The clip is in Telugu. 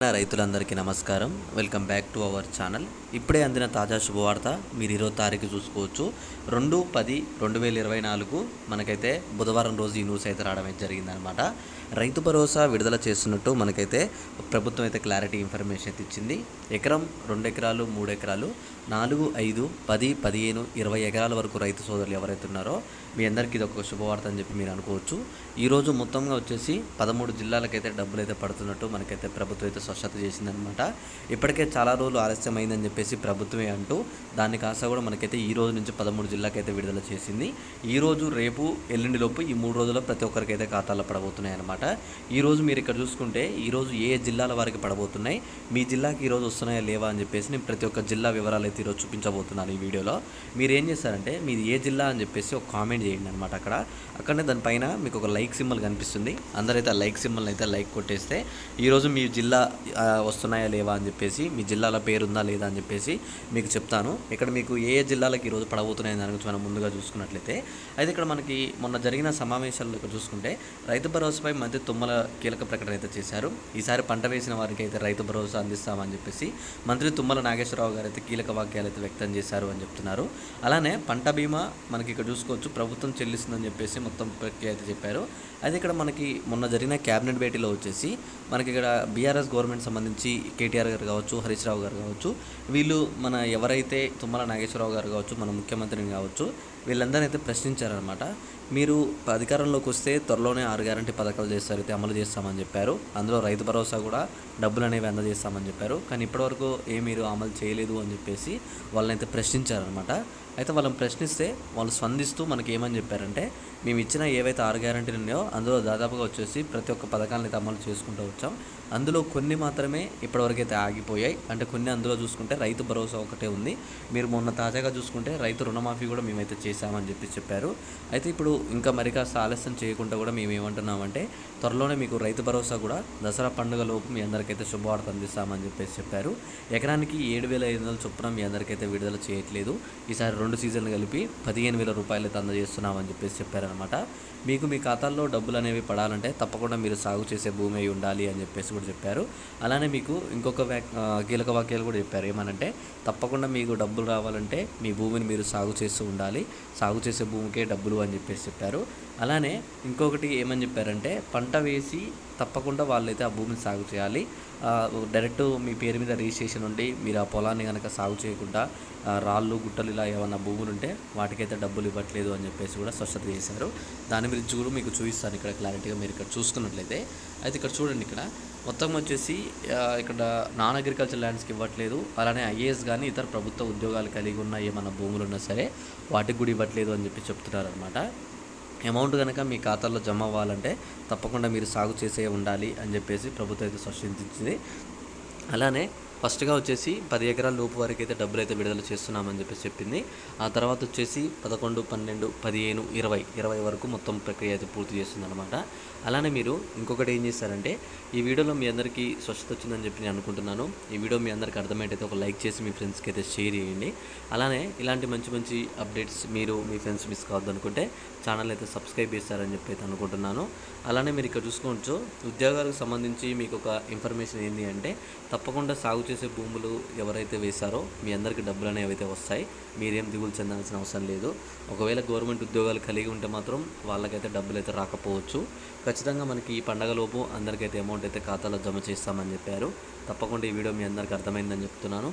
రైతులందరికీ నమస్కారం. Welcome back to our channel. ఇప్పుడే అందిన తాజా శుభవార్త మీరు 20 తారీఖు చూసుకోవచ్చు. 2/10/2024 మనకైతే బుధవారం రోజు ఈ న్యూస్ అయితే రావడం అయితే జరిగిందనమాట. రైతు భరోసా విడుదల చేస్తున్నట్టు మనకైతే ప్రభుత్వం అయితే క్లారిటీ ఇన్ఫర్మేషన్ అయితే ఇచ్చింది. ఎకరం, 2 ఎకరాలు, 3 ఎకరాలు, 4, 5, 10, 15, 20 ఎకరాల వరకు రైతు సోదరులు ఎవరైతే ఉన్నారో మీ అందరికీ ఇది ఒక శుభవార్త అని చెప్పి మీరు అనుకోవచ్చు. ఈరోజు మొత్తంగా వచ్చేసి 13 జిల్లాలకైతే డబ్బులు అయితే పడుతున్నట్టు మనకైతే ప్రభుత్వం అయితే స్పష్టత చేసిందనమాట. ఇప్పటికే చాలా రోజులు ఆలస్యం అయిందని చెప్పేసి ప్రభుత్వమే అంటూ దాన్ని కాస్త కూడా మనకైతే ఈ రోజు నుంచి 13 జిల్లాకైతే విడుదల చేసింది. ఈ రోజు, రేపు, ఎల్లుండిలోపు ఈ 3 రోజుల్లో ప్రతి ఒక్కరికైతే ఖాతాలో పడబోతున్నాయి అనమాట. ఈరోజు మీరు ఇక్కడ చూసుకుంటే ఈరోజు ఏ జిల్లాల వారికి పడబోతున్నాయి, మీ జిల్లాకి ఈరోజు వస్తున్నాయా లేవా అని చెప్పేసి నేను ప్రతి ఒక్క జిల్లా వివరాలు అయితే ఈరోజు చూపించబోతున్నాను ఈ వీడియోలో. మీరు ఏం చేస్తారంటే మీది ఏ జిల్లా అని చెప్పేసి ఒక కామెంట్ చేయండి అనమాట. అక్కడనే దానిపైన మీకు ఒక లైక్ సింబల్ కనిపిస్తుంది. అందరైతే ఆ లైక్ సింబల్ని అయితే లైక్ కొట్టేస్తే ఈరోజు మీ జిల్లా వస్తున్నాయా లేవా అని చెప్పేసి, మీ జిల్లాల పేరు ఉందా లేదా అని చెప్పేసి మీకు చెప్తాను. ఇక్కడ మీకు ఏ జిల్లాలకు ఈరోజు పడబోతున్నాయని దాని గురించి మనం ముందుగా చూసుకున్నట్లయితే, అయితే ఇక్కడ మనకి మొన్న జరిగిన సమావేశాల్లో ఇక్కడ చూసుకుంటే రైతు భరోసాపై మంత్రి తుమ్మల కీలక ప్రకటన అయితే చేశారు. ఈసారి పంట వేసిన వారికి అయితే రైతు భరోసా అందిస్తామని చెప్పేసి మంత్రి తుమ్మల నాగేశ్వరరావు గారు అయితే కీలక వాక్యాలు అయితే వ్యక్తం చేశారు అని చెప్తున్నారు. అలానే పంట బీమా మనకి ఇక్కడ చూసుకోవచ్చు ప్రభుత్వం చెల్లిస్తుందని చెప్పేసి మొత్తం ప్రక్రియ అయితే చెప్పారు. అయితే ఇక్కడ మనకి మొన్న జరిగిన క్యాబినెట్ భేటీలో వచ్చేసి మనకి ఇక్కడ బీఆర్ఎస్ గవర్నమెంట్ సంబంధించి కేటీఆర్ గారు కావచ్చు, హరీష్ రావు గారు కావచ్చు, వీళ్ళు మన ఎవరైతే తుమ్మల నాగేశ్వరరావు గారు కావచ్చు, మన ముఖ్యమంత్రిని కావచ్చు, వీళ్ళందరూ అయితే ప్రశ్నించారనమాట. మీరు అధికారంలోకి వస్తే త్వరలోనే 6 గ్యారంటీ పథకాలు చేస్తారు అయితే అమలు చేస్తామని చెప్పారు. అందులో రైతు భరోసా కూడా డబ్బులు అనేవి అందజేస్తామని చెప్పారు. కానీ ఇప్పటివరకు మీరు అమలు చేయలేదు అని చెప్పేసి వాళ్ళనైతే ప్రశ్నించారనమాట. అయితే వాళ్ళని ప్రశ్నిస్తే వాళ్ళు స్పందిస్తూ మనకి ఏమని చెప్పారంటే, మేము ఇచ్చిన ఏవైతే 6 గ్యారంటీలు ఉన్నాయో అందులో దాదాపుగా వచ్చేసి ప్రతి ఒక్క పథకాలను అయితే అమలు చేసుకుంటూ వచ్చాం. అందులో కొన్ని మాత్రమే ఇప్పటివరకు అయితే ఆగిపోయాయి. అంటే కొన్ని అందులో చూసుకుంటే రైతు భరోసా ఒకటే ఉంది. మీరు మొన్న తాజాగా చూసుకుంటే రైతు రుణమాఫీ కూడా మేమైతే చేశామని చెప్పారు. అయితే ఇప్పుడు ఇంకా మరి కాస్త ఆలస్యం చేయకుండా కూడా మేము ఏమంటున్నామంటే త్వరలోనే మీకు రైతు భరోసా కూడా దసరా పండుగలోపు మీ అందరికైతే శుభవార్త అందిస్తామని చెప్పారు. ఎకరానికి 7,500 చొప్పున మీ అందరికైతే విడుదల చేయట్లేదు. ఈసారి 2 సీజన్లు కలిపి 15,000 రూపాయలు అయితే అందజేస్తున్నామని చెప్పారనమాట. మీకు మీ ఖాతాల్లో డబ్బులు అనేవి పడాలంటే తప్పకుండా మీరు సాగు చేసే భూమి అయి ఉండాలి అని చెప్పేసి కూడా చెప్పారు. అలానే మీకు ఇంకొక కీలక వాక్యాలు కూడా చెప్పారు. ఏమనంటే తప్పకుండా మీకు డబ్బులు రావాలంటే మీ భూమిని మీరు సాగు చేస్తూ ఉండాలి, సాగు చేసే భూమికే డబ్బులు అని చెప్పారు. అలానే ఇంకొకటి ఏమని చెప్పారంటే పంట వేసి తప్పకుండా వాళ్ళైతే ఆ భూమిని సాగు చేయాలి. డైరెక్ట్ మీ పేరు మీద రిజిస్ట్రేషన్ ఉండి మీరు ఆ పొలాన్ని కనుక సాగు చేయకుండా రాళ్ళు, గుట్టలు ఇలా ఏమన్నా భూములు ఉంటే వాటికైతే డబ్బులు ఇవ్వట్లేదు అని చెప్పేసి కూడా స్పష్టత చేశారు. దాని గురించి కూడా మీకు చూపిస్తాను ఇక్కడ క్లారిటీగా మీరు ఇక్కడ చూసుకున్నట్లయితే. అయితే ఇక్కడ చూడండి, ఇక్కడ మొత్తం వచ్చేసి ఇక్కడ నాన్ అగ్రికల్చర్ ల్యాండ్స్కి ఇవ్వట్లేదు. అలానే ఐఏఎస్ కానీ ఇతర ప్రభుత్వ ఉద్యోగాలు కలిగి ఉన్న ఏమన్నా భూములు ఉన్నా సరే వాటికి కూడా ఇవ్వట్లేదు అని చెప్తున్నారు అనమాట. అమౌంట్ కనుక మీ ఖాతాలో జమ అవ్వాలంటే తప్పకుండా మీరు సాగు చేసే ఉండాలి అని చెప్పేసి ప్రభుత్వం అయితే స్పష్టించింది. అలానే ఫస్ట్గా వచ్చేసి 10 ఎకరాల లోపు వరకు అయితే డబ్బులు అయితే విడుదల చేస్తున్నామని చెప్పింది. ఆ తర్వాత వచ్చేసి 11, 12, 15, 20 వరకు మొత్తం ప్రక్రియ అయితే పూర్తి చేస్తుందన్నమాట. అలానే మీరు ఇంకొకటి ఏం చేస్తారంటే ఈ వీడియోలో మీ అందరికీ స్వచ్ఛత వచ్చిందని చెప్పి నేను అనుకుంటున్నాను. ఈ వీడియో మీ అందరికీ అర్థమైతే ఒక లైక్ చేసి మీ ఫ్రెండ్స్కి అయితే షేర్ చేయండి. అలానే ఇలాంటి మంచి మంచి అప్డేట్స్ మీరు మీ ఫ్రెండ్స్ మిస్ కావద్దు అనుకుంటే ఛానల్ అయితే సబ్స్క్రైబ్ చేస్తారని చెప్పి అయితే అనుకుంటున్నాను. అలానే మీరు ఇక్కడ చూసుకోవచ్చు, ఉద్యోగాలకు సంబంధించి మీకు ఒక ఇన్ఫర్మేషన్ ఏంటి అంటే తప్పకుండా సాగు చేసే భూములు ఎవరైతే వేశారో మీ అందరికీ డబ్బులు అనేవి అయితే వస్తాయి. మీరేం దిగులు చెందాల్సిన అవసరం లేదు. ఒకవేళ గవర్నమెంట్ ఉద్యోగాలు కలిగి ఉంటే మాత్రం వాళ్ళకైతే డబ్బులు అయితే రాకపోవచ్చు. ఖచ్చితంగా మనకి ఈ పండగలోపు అందరికైతే అమౌంట్ అయితే ఖాతాలో జమ చేస్తామని చెప్పారు. తప్పకుండా ఈ వీడియో మీ అందరికీ అర్థమైందని చెప్తున్నాను.